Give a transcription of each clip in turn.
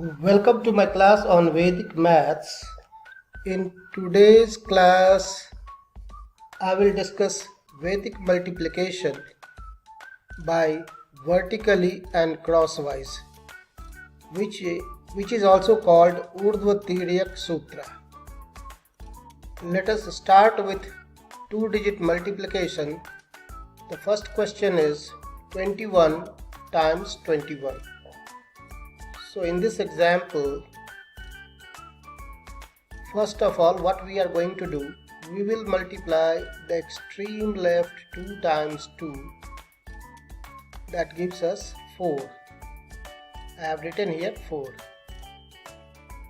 Welcome to my class on Vedic Maths. In today's class, I will discuss Vedic multiplication by vertically and crosswise, which is also called Urdhva Tiryak Sutra. Let us start with two-digit multiplication. The first question is 21 times 21. So in this example, first of all, what we are going to do, we will multiply the extreme left 2 times 2. That gives us 4. I have written here 4.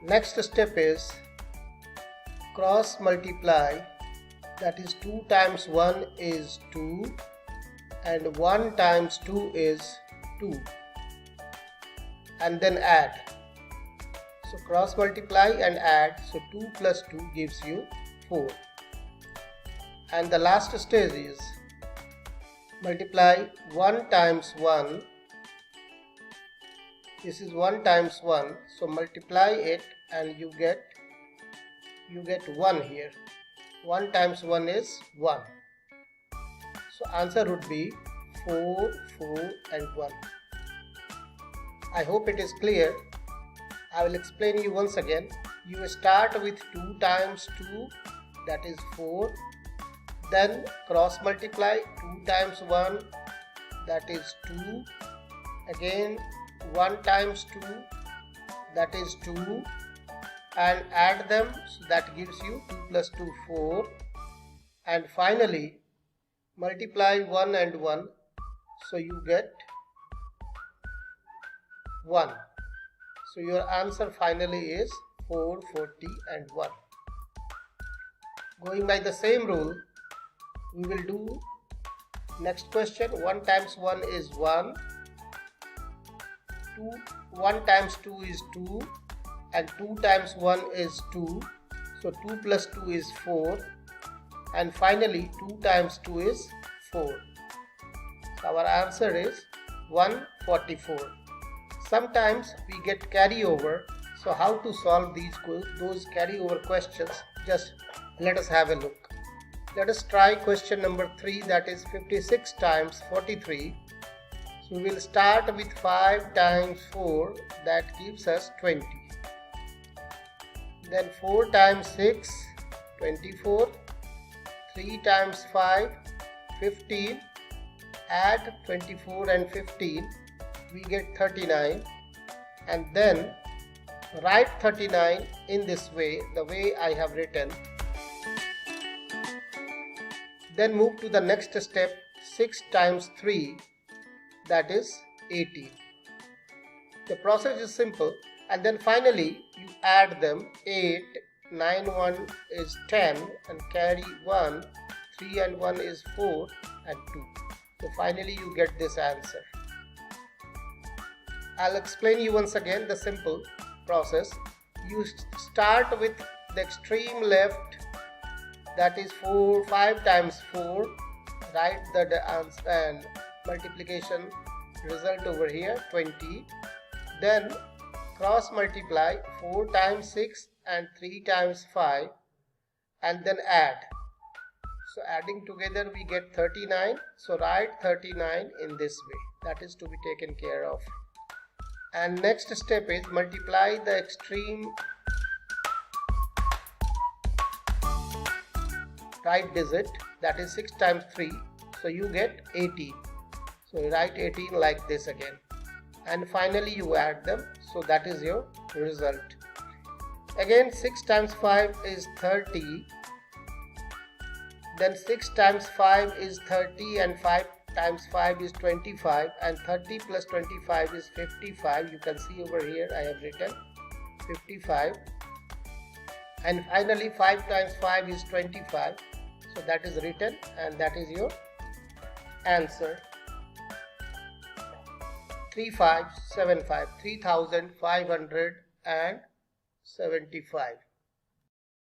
Next step is cross multiply, that is 2 times 1 is 2 and 1 times 2 is 2. And then add. So cross multiply and add. So 2 plus 2 gives you 4. And the last stage is multiply 1 times 1. This is 1 times 1. So multiply it and you get 1 here. 1 times 1 is 1. So answer would be 4, 4 and 1. I hope it is clear. I will explain you once again. You start with 2 times 2, that is 4. Then cross multiply 2 times 1, that is 2. Again 1 times 2, that is 2. And add them, so that gives you 2 plus 2, 4. And finally multiply 1 and 1, so you get 1. So your answer finally is 4, 40 and 1. Going by the same rule, we will do next question. 1 times 1 is 1. 1 times 2 is 2 and 2 times 1 is 2. So 2 plus 2 is 4 and finally 2 times 2 is 4. So our answer is 144. Sometimes we get carryover, so how to solve those carryover questions, just let us have a look. Let us try question number 3, that is 56 times 43. So we will start with 5 times 4, that gives us 20. Then 4 times 6, 24. 3 times 5, 15. Add 24 and 15. We get 39, and then write 39 in this way, the way I have written. Then move to the next step, 6 times 3, that is 18. The process is simple, and then finally you add them. 8, 9, 1 is 10 and carry 1, 3 and 1 is 4 and 2. So finally you get this answer. I'll explain you once again the simple process. You start with the extreme left, that is 5 times 4. Write the answer and multiplication result over here, 20. Then cross multiply 4 times 6 and 3 times 5 and then add. So adding together we get 39. So write 39 in this way. That is to be taken care of. And next step is multiply the extreme right digit, that is 6 times 3, so you get 18. So write 18 like this again, and finally you add them, so that is your result. Again 6 times 5 is 30. Then 6 times 5 is 30 and 5 times 5 is 25 and 30 plus 25 is 55. You can see over here I have written 55. And finally 5 times 5 is 25. So that is written, and that is your answer. 3575, 3575.